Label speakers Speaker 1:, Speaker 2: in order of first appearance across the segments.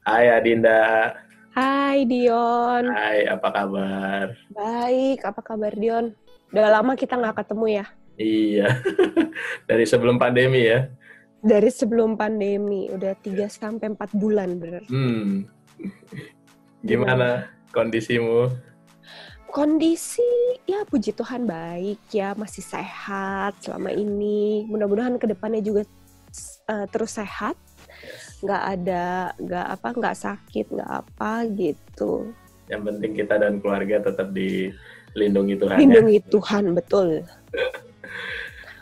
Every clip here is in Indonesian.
Speaker 1: Hai Adinda,
Speaker 2: Hai Dion,
Speaker 1: hai apa kabar?
Speaker 2: baik. Apa kabar Dion? Udah lama kita nggak ketemu ya.
Speaker 1: Iya, dari sebelum pandemi ya.
Speaker 2: Dari sebelum pandemi, udah 3 sampai 4 bulan bener.
Speaker 1: Hmm,
Speaker 2: Gimana?
Speaker 1: gimana kondisimu?
Speaker 2: Kondisi, ya puji Tuhan baik ya, masih sehat selama ini. Mudah-mudahan kedepannya juga terus sehat.
Speaker 1: Yes.
Speaker 2: Nggak sakit, nggak apa gitu.
Speaker 1: Yang penting kita dan keluarga tetap dilindungi Tuhan ya.
Speaker 2: Lindungi Tuhan, betul.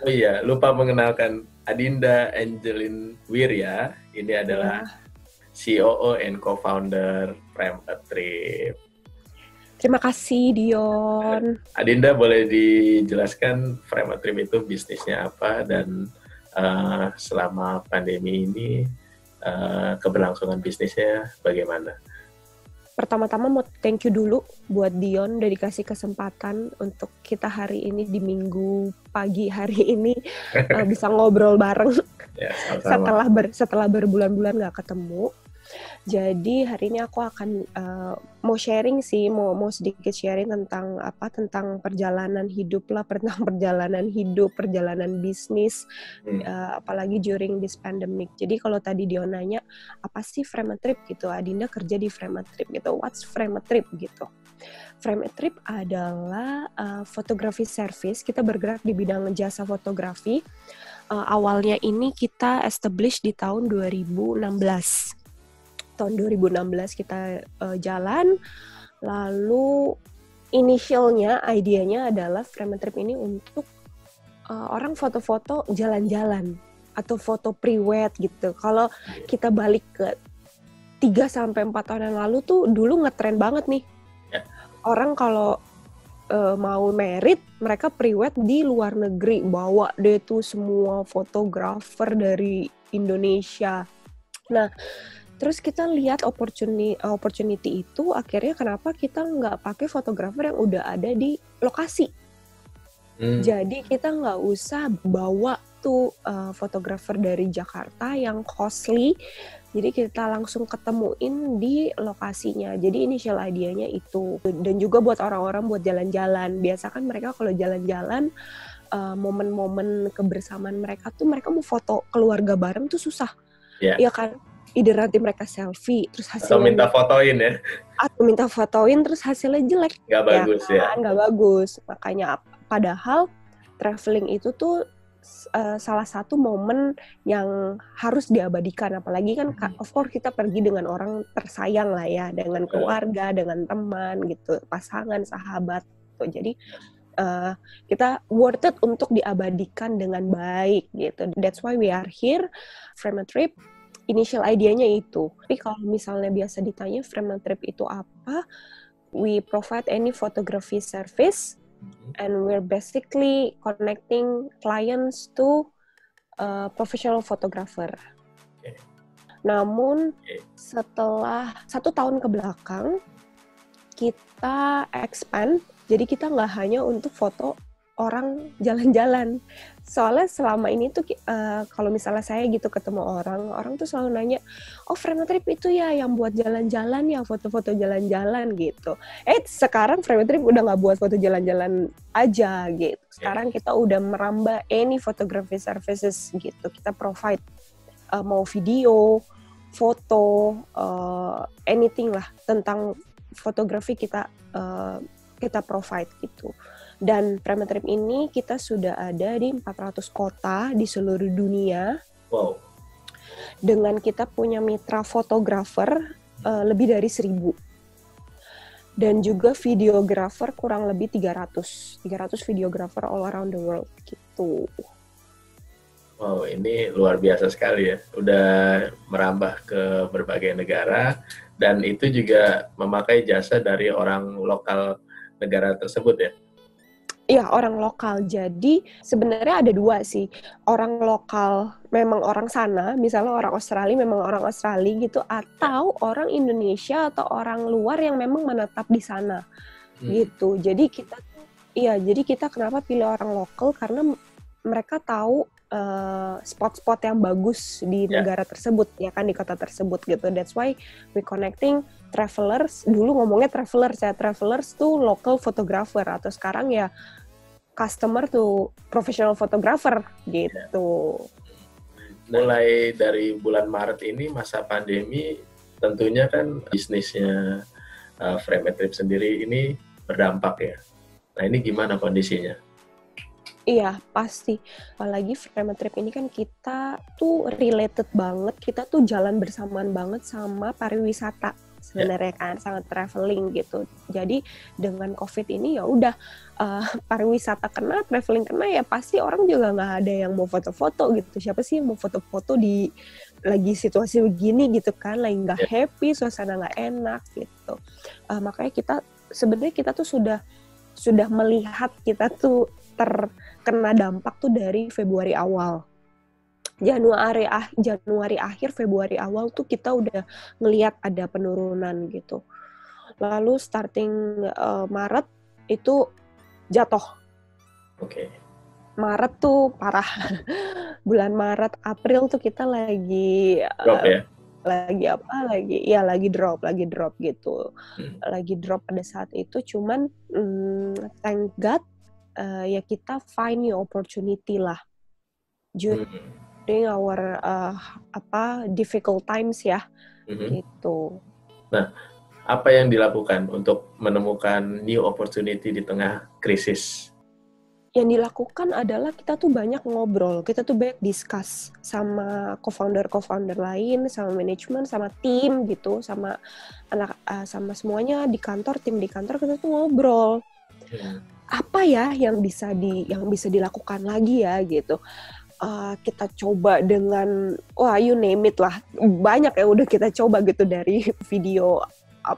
Speaker 1: Oh iya, lupa mengenalkan Adinda Angelin Wirya. Ini adalah
Speaker 2: Ya,
Speaker 1: COO and co-founder Frame a Trip.
Speaker 2: terima kasih Dion.
Speaker 1: Adinda boleh dijelaskan Frame a Trip itu bisnisnya apa dan selama pandemi ini keberlangsungan bisnisnya bagaimana?
Speaker 2: Pertama-tama mau thank you dulu buat Dion udah dikasih kesempatan untuk kita hari ini di minggu pagi hari ini bisa ngobrol bareng
Speaker 1: Ya, sama-sama.
Speaker 2: setelah berbulan-bulan nggak ketemu. Jadi hari ini aku akan mau sharing sih, mau sedikit sharing tentang perjalanan hidup lah, tentang perjalanan bisnis,
Speaker 1: Hmm.
Speaker 2: apalagi during this pandemic. Jadi kalau tadi Dion nanya apa sih Frame a Trip gitu, Adinda kerja di Frame a Trip gitu. What's Frame a Trip gitu? Frame a Trip adalah fotografi service. Kita bergerak di bidang jasa fotografi. Awalnya ini kita establish di tahun 2016. Tahun 2016 kita jalan, lalu initialnya, idenya adalah Frame a Trip ini untuk orang foto-foto jalan-jalan atau foto pre-wed gitu. Kalau kita balik ke 3-4 tahun yang lalu tuh dulu ngetren banget nih.
Speaker 1: Ya.
Speaker 2: Orang kalau mau merit, mereka pre-wed di luar negeri. Bawa deh tuh semua fotografer dari Indonesia. Nah, terus kita lihat opportunity itu, akhirnya kenapa kita nggak pakai fotografer yang udah ada di lokasi. Jadi kita nggak usah bawa tuh fotografer dari Jakarta yang costly, jadi kita langsung ketemuin di lokasinya. Jadi initial idenya itu. Dan juga buat orang-orang buat jalan-jalan. Biasa kan mereka kalau jalan-jalan, momen-momen kebersamaan mereka tuh, mereka mau foto keluarga bareng tuh susah.
Speaker 1: Ya.
Speaker 2: Iya kan? Either nanti mereka selfie, terus
Speaker 1: Atau
Speaker 2: hasilnya
Speaker 1: minta fotoin ya,
Speaker 2: atau minta fotoin terus hasilnya jelek,
Speaker 1: nggak
Speaker 2: ya
Speaker 1: bagus ya.
Speaker 2: kan, nggak bagus. Makanya padahal traveling itu tuh salah satu momen yang harus diabadikan, apalagi kan of course kita pergi dengan orang tersayang lah ya, dengan keluarga, dengan teman gitu, pasangan, sahabat gitu. Jadi kita worth it untuk diabadikan dengan baik gitu. That's why we are here, Frame a Trip. Initial idenya itu. Tapi kalau misalnya biasa ditanya Frame a Trip itu apa, we provide any photography service and we're basically connecting clients to professional photographer.
Speaker 1: Okay.
Speaker 2: Namun setelah 1 tahun ke belakang kita expand, jadi kita nggak hanya untuk foto orang jalan-jalan. Soalnya selama ini tuh kalau misalnya saya gitu ketemu orang tuh selalu nanya, oh Frame a Trip itu ya yang buat jalan-jalan ya, foto-foto jalan-jalan gitu. Sekarang Frame a Trip udah nggak buat foto jalan-jalan aja gitu. Sekarang kita udah merambah any photography services gitu. Kita provide mau video, foto, anything lah tentang fotografi kita provide gitu. Dan Frame a Trip ini kita sudah ada di 400 kota di seluruh dunia.
Speaker 1: Wow.
Speaker 2: Dengan kita punya mitra fotografer lebih dari 1.000. Dan juga videografer kurang lebih 300 videografer all around the world gitu.
Speaker 1: Wow, ini luar biasa sekali ya. Udah merambah ke berbagai negara dan itu juga memakai jasa dari orang lokal negara tersebut ya.
Speaker 2: Iya, orang lokal. Jadi sebenarnya ada 2 sih. Orang lokal memang orang sana, misalnya orang Australia memang orang Australia gitu, atau orang Indonesia atau orang luar yang memang menetap di sana. Gitu. Jadi kita kenapa pilih orang lokal, karena mereka tahu spot-spot yang bagus di negara tersebut, ya kan, di kota tersebut gitu. That's why we connecting travelers. Dulu ngomongnya travelers ya, travelers tuh local photographer, atau sekarang ya customer tuh professional photographer gitu.
Speaker 1: Mulai dari bulan Maret ini, masa pandemi, tentunya kan bisnisnya Frametrip sendiri ini berdampak ya. Nah, ini gimana kondisinya?
Speaker 2: Iya, pasti. Apalagi Frametrip ini kan kita tuh related banget, kita tuh jalan bersamaan banget sama pariwisata sebenarnya kan, sangat traveling gitu. Jadi dengan COVID ini ya udah pariwisata kena, traveling kena, ya pasti orang juga nggak ada yang mau foto-foto gitu. Siapa sih yang mau foto-foto di lagi situasi begini gitu kan, lagi nggak happy, suasana nggak enak gitu. Makanya sebenarnya kita tuh sudah melihat kita tuh terkena dampak tuh dari Februari awal. Januari akhir, Februari awal tuh kita udah ngelihat ada penurunan gitu. Lalu starting Maret itu jatuh.
Speaker 1: Oke.
Speaker 2: Maret tuh parah. Bulan Maret, April tuh kita lagi
Speaker 1: drop ya?
Speaker 2: Lagi drop gitu. Lagi drop pada saat itu, cuman thank God ya kita find new opportunity lah during our difficult times ya, gitu.
Speaker 1: Nah, apa yang dilakukan untuk menemukan new opportunity di tengah krisis?
Speaker 2: Yang dilakukan adalah kita tuh banyak ngobrol, kita tuh banyak discuss sama co-founder lain, sama manajemen, sama tim gitu, sama sama semuanya di kantor, tim di kantor, kita tuh ngobrol. Apa ya yang bisa dilakukan lagi ya gitu. Kita coba dengan you name it lah, banyak ya udah kita coba gitu, dari video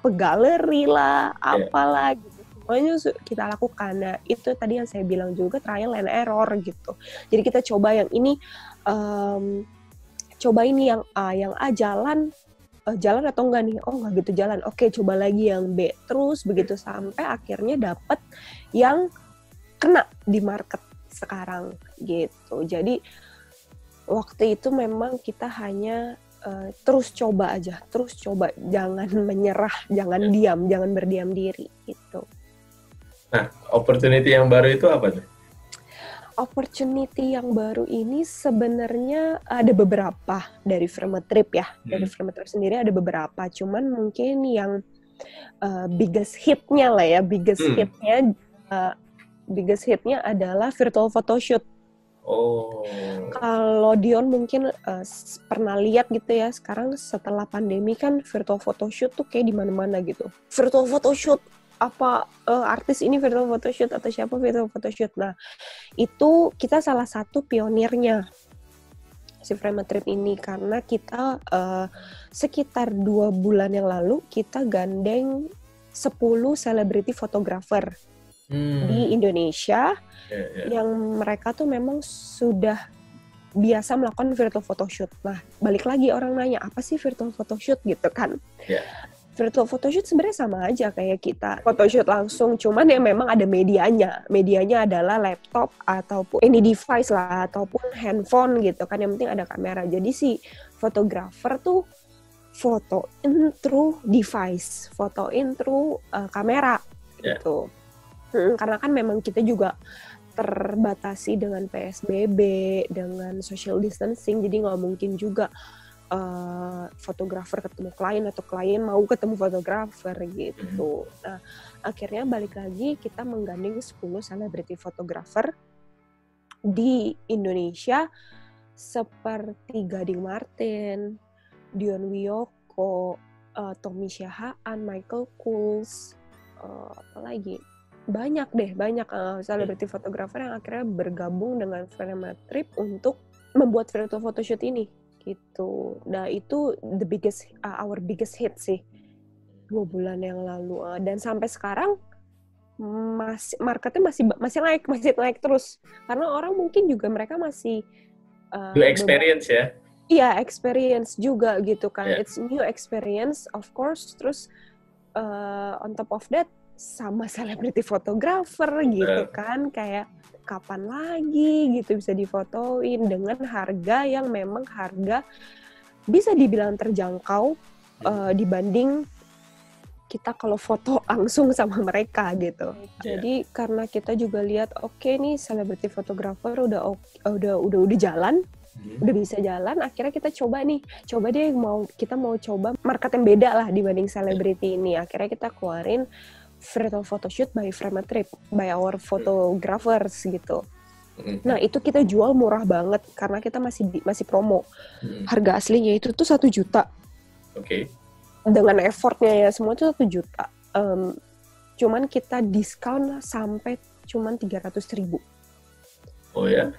Speaker 2: galeri lah, apalah gitu, semuanya kita lakukan. Nah itu tadi yang saya bilang juga, trial and error gitu. Jadi kita coba yang ini, yang A jalan atau enggak nih, enggak gitu jalan, oke coba lagi yang B, terus begitu sampai akhirnya dapet yang kena di market sekarang gitu. Jadi waktu itu memang kita hanya terus coba, jangan menyerah, jangan berdiam diri gitu.
Speaker 1: Nah, opportunity yang baru itu apa tuh?
Speaker 2: Opportunity yang baru ini sebenarnya ada beberapa dari Frametrip ya. Dari Frametrip sendiri ada beberapa, cuman mungkin yang biggest hitnya lah ya, biggest hitnya adalah virtual photoshoot. Kalau Dion mungkin pernah lihat gitu ya, sekarang setelah pandemi kan virtual photoshoot tuh kayak di mana-mana gitu. Virtual photoshoot, artis ini virtual photoshoot, atau siapa virtual photoshoot. Nah, itu kita salah satu pionirnya si Frametrip ini, karena kita sekitar 2 bulan yang lalu kita gandeng 10 celebrity photographer di Indonesia yang mereka tuh memang sudah biasa melakukan virtual photoshoot. Nah, balik lagi orang nanya, apa sih virtual photoshoot gitu kan? Virtual photoshoot sebenarnya sama aja kayak kita photoshoot langsung, cuman yang memang ada medianya. Medianya adalah laptop ataupun any device lah, ataupun handphone gitu kan, yang penting ada kamera. Jadi si fotografer tuh fotoin through device, fotoin through kamera gitu. Karena kan memang kita juga terbatasi dengan PSBB, dengan social distancing, jadi nggak mungkin juga fotografer ketemu klien atau klien mau ketemu fotografer gitu. Nah, akhirnya balik lagi kita menggandeng 10 celebrity photographer di Indonesia seperti Gading Martin, Dion Wiyoko, Tommy Syahaan, Michael Kools, apalagi banyak celebrity photographer yang akhirnya bergabung dengan Frametrip untuk membuat virtual photoshoot ini gitu. Nah itu our biggest hit sih 2 bulan yang lalu, dan sampai sekarang marketnya masih naik terus, karena orang mungkin juga mereka masih
Speaker 1: new experience ya.
Speaker 2: Iya, experience juga gitu kan. It's new experience of course. Terus on top of that sama selebriti fotografer gitu kan, kayak kapan lagi gitu bisa difotoin dengan harga yang memang harga bisa dibilang terjangkau dibanding kita kalau foto langsung sama mereka gitu. Jadi karena kita juga lihat oke nih selebriti fotografer udah jalan, udah bisa jalan, akhirnya kita coba deh kita mau coba market yang beda lah dibanding selebriti ini. Akhirnya kita keluarin virtual photoshoot by Frametrip, by our photographers gitu. Nah itu kita jual murah banget karena kita masih promo. Harga aslinya itu tuh 1 juta.
Speaker 1: Oke.
Speaker 2: Dengan effortnya ya semua itu 1 juta. Cuman kita diskon sampai cuman 300.000.
Speaker 1: Oh ya?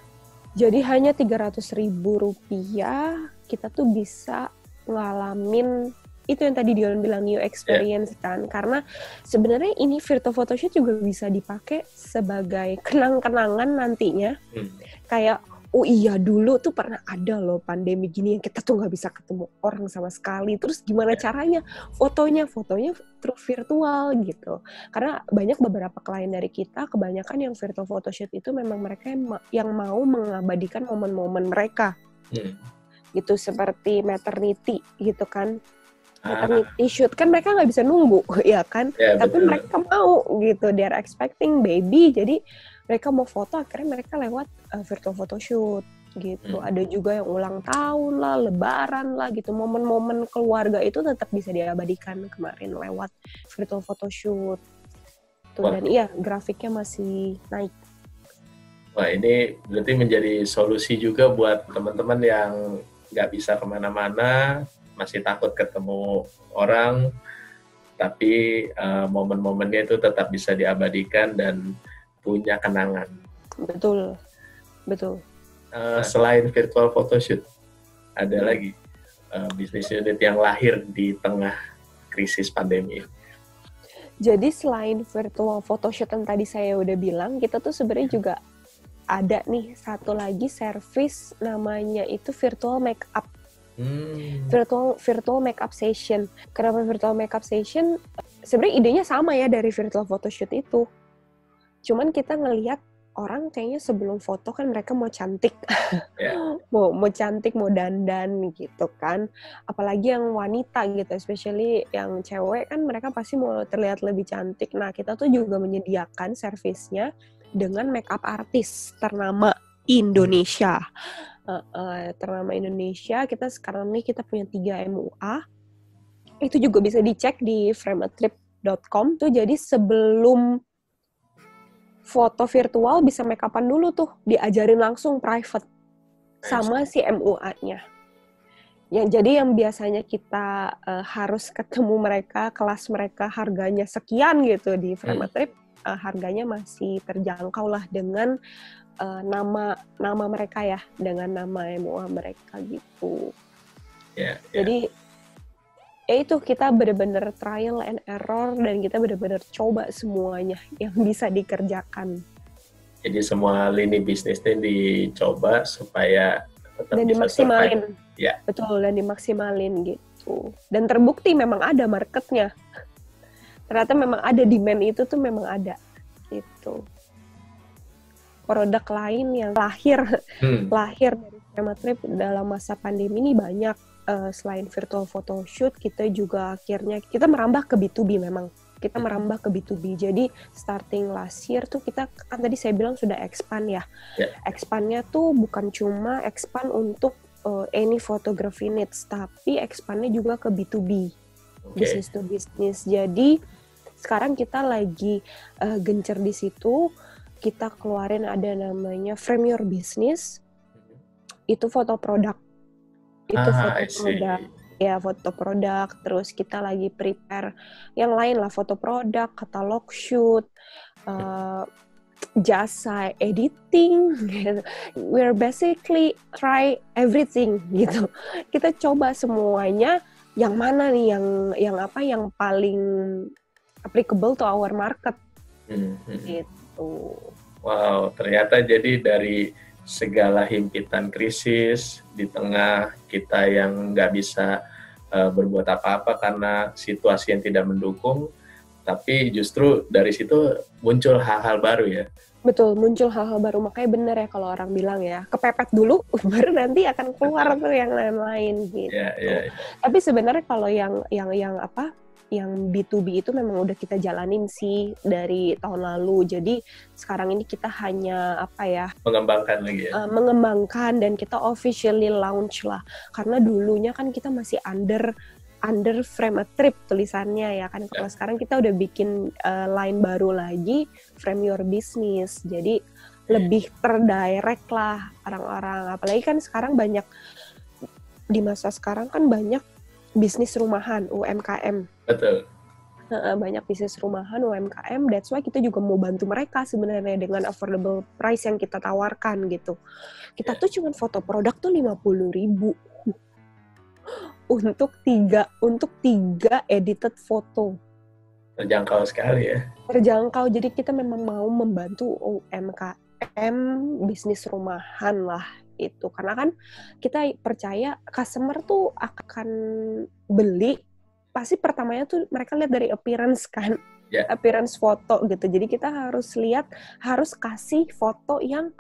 Speaker 2: Jadi hanya 300.000 rupiah kita tuh bisa ngalamin itu yang tadi Dion bilang new experience kan, karena sebenarnya ini virtual photoshoot juga bisa dipakai sebagai kenang-kenangan nantinya. Kayak oh iya dulu tuh pernah ada loh pandemi gini yang kita tuh nggak bisa ketemu orang sama sekali, terus gimana caranya fotonya through virtual gitu. Karena beberapa klien dari kita kebanyakan yang virtual photoshoot itu memang mereka yang mau mengabadikan momen-momen mereka gitu, seperti maternity gitu kan. Maternity shoot kan mereka nggak bisa nunggu ya kan, tapi mereka mau gitu, they are expecting baby, jadi mereka mau foto, akhirnya mereka lewat virtual photoshoot gitu. Ada juga yang ulang tahun lah, lebaran lah gitu, momen-momen keluarga itu tetap bisa diabadikan kemarin lewat virtual photoshoot tuh. Dan iya grafiknya masih naik.
Speaker 1: Wah ini berarti menjadi solusi juga buat teman-teman yang nggak bisa kemana-mana, masih takut ketemu orang, tapi momen-momennya itu tetap bisa diabadikan dan punya kenangan.
Speaker 2: Betul.
Speaker 1: Selain virtual photoshoot, ada lagi bisnis unit yang lahir di tengah krisis pandemi.
Speaker 2: Jadi selain virtual photoshoot yang tadi saya udah bilang, kita tuh sebenarnya juga ada nih satu lagi service namanya itu virtual makeup. Virtual makeup session. Kenapa virtual makeup session? Sebenarnya idenya sama ya dari virtual photoshoot itu. Cuman kita ngelihat orang kayaknya sebelum foto kan mereka mau cantik. mau cantik, mau dandan gitu kan. Apalagi yang wanita gitu, especially yang cewek kan mereka pasti mau terlihat lebih cantik. Nah, kita tuh juga menyediakan servisnya dengan makeup artis ternama Indonesia. Ternama Indonesia, kita sekarang nih kita punya 3 MUA. Itu juga bisa dicek di frametrip.com tuh. Jadi sebelum foto virtual bisa make up-an dulu tuh, diajarin langsung private sama si MUA-nya. Ya, jadi yang biasanya kita harus ketemu mereka, kelas mereka harganya sekian gitu di Frametrip, harganya masih terjangkau lah dengan nama mereka ya, dengan nama MUA mereka gitu. Jadi ya itu kita benar-benar trial and error dan kita benar-benar coba semuanya yang bisa dikerjakan.
Speaker 1: Jadi semua lini bisnisnya dicoba supaya tetap
Speaker 2: dan
Speaker 1: bisa
Speaker 2: dimaksimalin.
Speaker 1: Ya.
Speaker 2: Betul, dan dimaksimalin gitu. Dan terbukti memang ada marketnya. Ternyata memang ada demand itu tuh memang ada gitu. Produk lain yang lahir dari Frametrip dalam masa pandemi ini banyak. Selain virtual photoshoot, kita juga akhirnya kita merambah ke B2B memang. Kita merambah ke B2B. Jadi starting last year tuh kita kan tadi saya bilang sudah expand ya. Expandnya tuh bukan cuma expand untuk any photography needs, tapi expandnya juga ke B2B. Business to business. Jadi sekarang kita lagi gencer di situ. Kita keluarin ada namanya Frame Your Business. Itu foto produk. Itu foto produk. Ya, foto produk. Terus kita lagi prepare yang lain lah, foto produk, katalog shoot, jasa editing gitu. We're basically try everything gitu. Kita coba semuanya, yang mana nih yang paling applicable to our market. Gitu.
Speaker 1: Wow, ternyata jadi dari segala himpitan krisis di tengah kita yang nggak bisa berbuat apa-apa karena situasi yang tidak mendukung, tapi justru dari situ muncul hal-hal baru ya.
Speaker 2: Betul, muncul hal-hal baru. Makanya bener ya kalau orang bilang ya, kepepet dulu, baru nanti akan keluar tuh yang lain-lain gitu. Tapi sebenarnya kalau yang B2B itu memang udah kita jalanin sih dari tahun lalu. Jadi sekarang ini kita hanya
Speaker 1: mengembangkan lagi ya.
Speaker 2: Mengembangkan dan kita officially launch lah. Karena dulunya kan kita masih under Frame a Trip tulisannya ya kan. Kalau sekarang kita udah bikin line baru lagi, Frame Your Business. Jadi lebih terdirect lah orang-orang. Apalagi kan sekarang banyak, di masa sekarang kan banyak bisnis rumahan, UMKM.
Speaker 1: Betul.
Speaker 2: Banyak bisnis rumahan, UMKM. That's why kita juga mau bantu mereka sebenarnya dengan affordable price yang kita tawarkan gitu. Kita tuh cuma foto produk tuh 50.000. untuk tiga edited foto.
Speaker 1: Terjangkau sekali ya.
Speaker 2: Terjangkau, jadi kita memang mau membantu UMKM, bisnis rumahan lah itu. Karena kan kita percaya customer tuh akan beli, pasti pertamanya tuh mereka lihat dari appearance kan, appearance foto gitu. Jadi kita harus kasih foto yang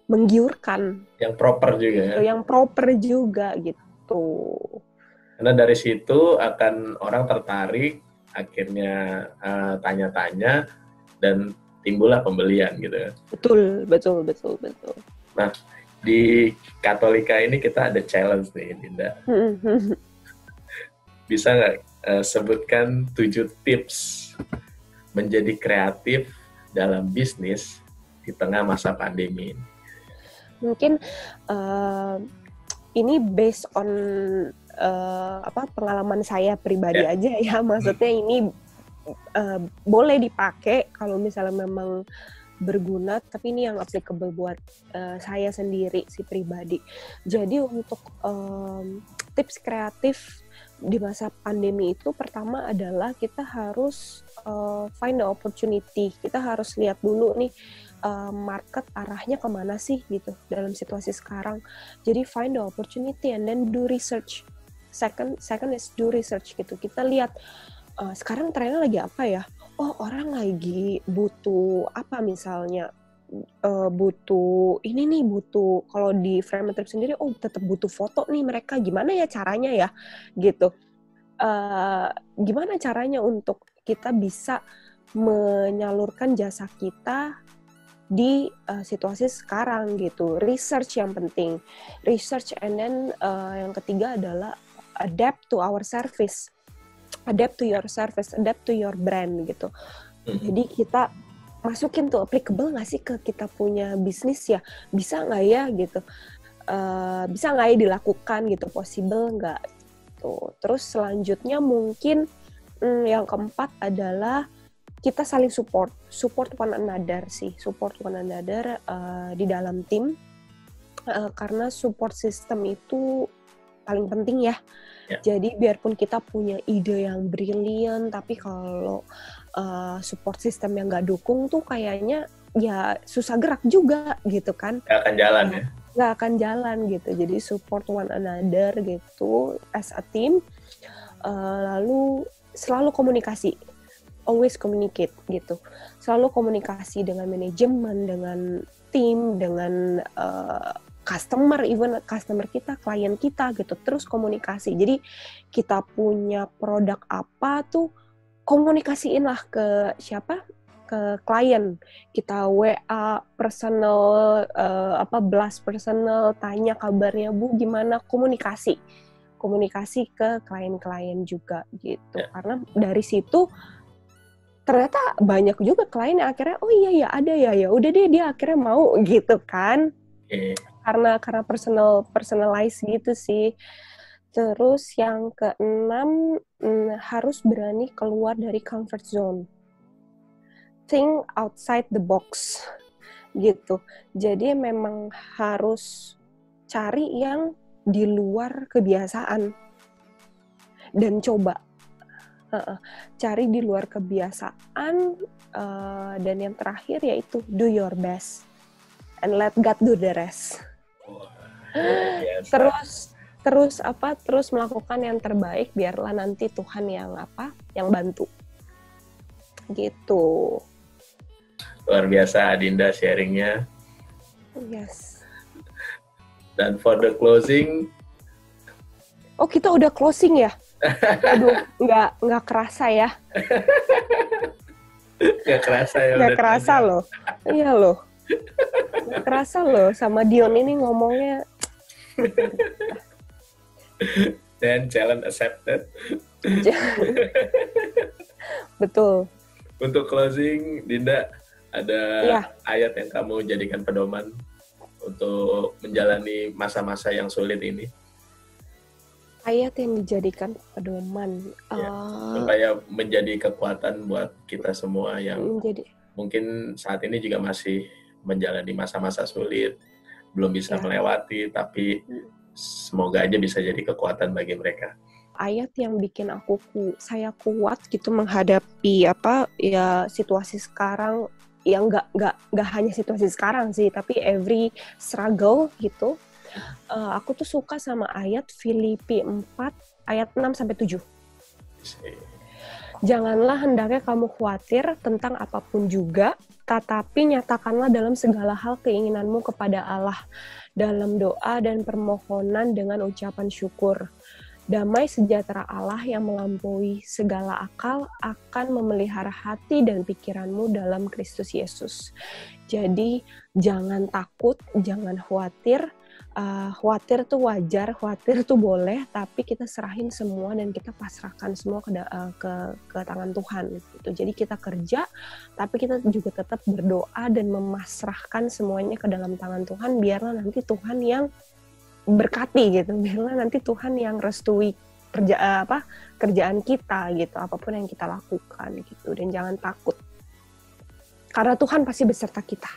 Speaker 2: menggiurkan.
Speaker 1: Yang proper juga ya.
Speaker 2: Yang proper juga gitu.
Speaker 1: Karena dari situ akan orang tertarik, akhirnya tanya-tanya, dan timbullah pembelian gitu.
Speaker 2: Betul.
Speaker 1: Nah, di Katolika ini kita ada challenge nih, Dinda. Bisa nggak sebutkan 7 tips menjadi kreatif dalam bisnis di tengah masa pandemi?
Speaker 2: Mungkin ini based on pengalaman saya pribadi aja ya, maksudnya ini boleh dipakai kalau misalnya memang berguna, tapi ini yang applicable buat saya sendiri si pribadi. Jadi untuk tips kreatif di masa pandemi itu, pertama adalah kita harus find the opportunity. Kita harus lihat dulu nih market arahnya kemana sih gitu dalam situasi sekarang. Jadi find the opportunity and then do research. Second is do research gitu. Kita lihat sekarang trennya lagi apa ya? Oh, orang lagi butuh apa misalnya? Butuh kalau di Frame a Trip sendiri, tetap butuh foto nih mereka, gimana ya caranya ya gitu. Gimana caranya untuk kita bisa menyalurkan jasa kita di situasi sekarang gitu. Research yang penting, research, and then yang ketiga adalah adapt to our service, adapt to your service, adapt to your brand gitu. Jadi kita masukin tuh, applicable nggak sih ke kita punya bisnis ya, bisa nggak ya gitu, bisa nggak ya dilakukan gitu, possible nggak tuh. Terus selanjutnya mungkin yang keempat adalah kita saling support one another di dalam tim, karena support system itu paling penting ya. Jadi biarpun kita punya ide yang brilian, tapi kalau support system yang nggak dukung tuh kayaknya ya susah gerak juga gitu kan.
Speaker 1: Nggak akan jalan ya.
Speaker 2: Nggak akan jalan gitu. Jadi support one another gitu as a team. Lalu selalu komunikasi. Always communicate gitu. Selalu komunikasi dengan manajemen, dengan tim, dengan customer, even customer kita, klien kita gitu. Terus komunikasi. Jadi kita punya produk apa tuh, komunikasiin lah ke siapa? Ke klien. Kita WA personal, blast personal, tanya kabarnya Bu gimana, komunikasi ke klien-klien juga gitu. Karena dari situ ternyata banyak juga klien yang akhirnya iya ada ya udah deh, dia akhirnya mau gitu kan. Karena personalize gitu sih. Terus yang keenam, harus berani keluar dari comfort zone. Think outside the box gitu. Jadi memang harus cari yang di luar kebiasaan dan coba. Cari di luar kebiasaan, dan yang terakhir yaitu do your best and let God do the rest. Terus melakukan yang terbaik, biarlah nanti Tuhan yang bantu. gitu.
Speaker 1: Luar biasa Adinda sharingnya.
Speaker 2: Yes.
Speaker 1: Dan for the closing.
Speaker 2: Oh, kita udah closing ya? Aduh, nggak kerasa ya.
Speaker 1: Nggak kerasa ya.
Speaker 2: Nggak kerasa loh. Iya loh. Nggak kerasa loh sama Dion ini ngomongnya.
Speaker 1: Dan challenge accepted.
Speaker 2: Betul.
Speaker 1: Untuk closing, Dinda, ada ayat yang kamu jadikan pedoman untuk menjalani masa-masa yang sulit ini?
Speaker 2: Ayat yang dijadikan pedoman.
Speaker 1: Supaya menjadi kekuatan buat kita semua yang mungkin saat ini juga masih menjalani masa-masa sulit, belum bisa melewati, tapi semoga aja bisa jadi kekuatan bagi mereka.
Speaker 2: Ayat yang bikin saya kuat gitu menghadapi situasi sekarang, yang nggak hanya situasi sekarang sih, tapi every struggle gitu. Aku tuh suka sama ayat Filipi 4 ayat 6-7. Janganlah hendaknya kamu khawatir tentang apapun juga, tetapi nyatakanlah dalam segala hal keinginanmu kepada Allah dalam doa dan permohonan dengan ucapan syukur. Damai sejahtera Allah yang melampaui segala akal akan memelihara hati dan pikiranmu dalam Kristus Yesus. Jadi jangan takut, jangan khawatir. Khawatir tuh wajar, khawatir tuh boleh, tapi kita serahin semua dan kita pasrahkan semua ke tangan Tuhan. Gitu. Jadi kita kerja, tapi kita juga tetap berdoa dan memasrahkan semuanya ke dalam tangan Tuhan. Biarlah nanti Tuhan yang berkati gitu, biarlah nanti Tuhan yang restui kerjaan kita gitu, apapun yang kita lakukan gitu, dan jangan takut karena Tuhan pasti beserta kita.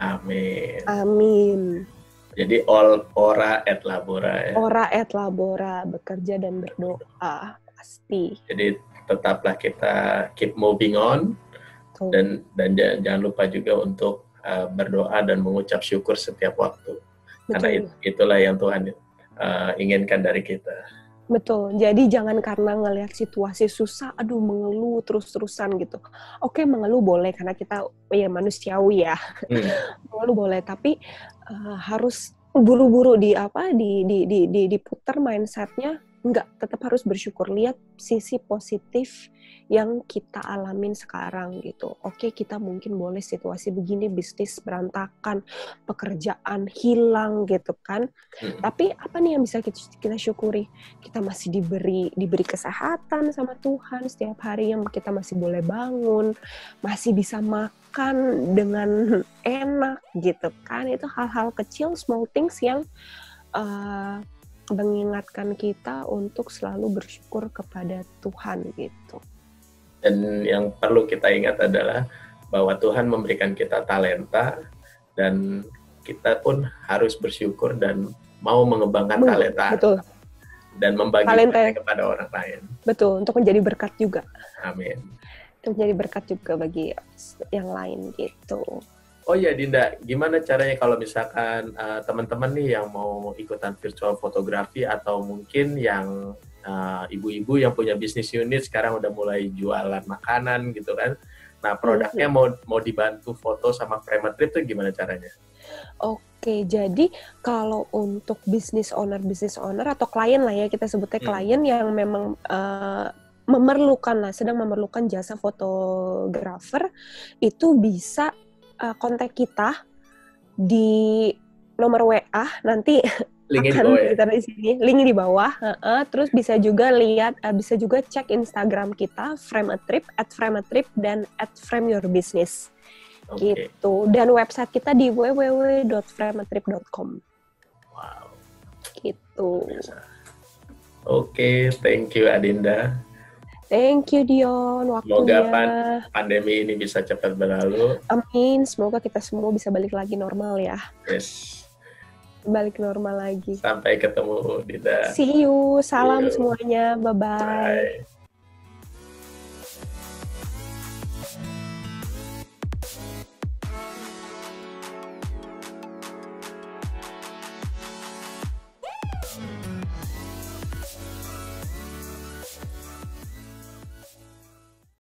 Speaker 1: Amin.
Speaker 2: Amin.
Speaker 1: Jadi ora et labora ya.
Speaker 2: Ora et labora, bekerja dan berdoa pasti. Jadi
Speaker 1: tetaplah kita keep moving on. Dan jangan lupa juga untuk berdoa dan mengucap syukur setiap waktu. Karena itulah yang Tuhan inginkan dari kita.
Speaker 2: Betul. Jadi jangan karena ngelihat situasi susah, mengeluh terus-terusan gitu. Oke, mengeluh boleh karena kita manusiawi ya. Mengeluh boleh, tapi harus buru-buru diputar mindsetnya. Enggak, tetap harus bersyukur. Lihat sisi positif yang kita alamin sekarang gitu. Oke, kita mungkin boleh situasi begini, bisnis berantakan, pekerjaan hilang gitu kan. Tapi apa nih yang bisa kita syukuri? Kita masih diberi kesehatan sama Tuhan setiap hari, yang kita masih boleh bangun, masih bisa makan dengan enak gitu kan. Itu hal-hal kecil, small things yang mengingatkan kita untuk selalu bersyukur kepada Tuhan gitu.
Speaker 1: Dan yang perlu kita ingat adalah bahwa Tuhan memberikan kita talenta dan kita pun harus bersyukur dan mau mengembangkan talenta.
Speaker 2: Betul.
Speaker 1: Dan membagikannya kepada orang lain.
Speaker 2: Betul, untuk menjadi berkat juga.
Speaker 1: Amin.
Speaker 2: Untuk menjadi berkat juga bagi yang lain gitu.
Speaker 1: Oh iya Dinda, gimana caranya kalau misalkan teman-teman nih yang mau ikutan virtual fotografi atau mungkin yang ibu-ibu yang punya bisnis unit sekarang udah mulai jualan makanan gitu kan. Nah produknya mau dibantu foto sama frame trip tuh gimana caranya?
Speaker 2: Oke, jadi kalau untuk business owner atau klien lah ya, kita sebutnya klien yang memang sedang memerlukan jasa fotografer, itu bisa kontak kita di nomor WA, nanti akan kita di sini, link di bawah. Terus bisa juga cek Instagram kita @frameatrip dan @frameyourbusiness. Gitu. Dan website kita di www.frameatrip.com.
Speaker 1: Wow.
Speaker 2: Gitu.
Speaker 1: Oke, thank you Adinda.
Speaker 2: Thank you Dion, waktunya.
Speaker 1: Semoga pandemi ini bisa cepat berlalu.
Speaker 2: Amin, semoga kita semua bisa balik lagi normal ya.
Speaker 1: Yes.
Speaker 2: Balik normal lagi.
Speaker 1: Sampai ketemu Dinda.
Speaker 2: See you, salam semuanya, bye-bye.
Speaker 1: Bye.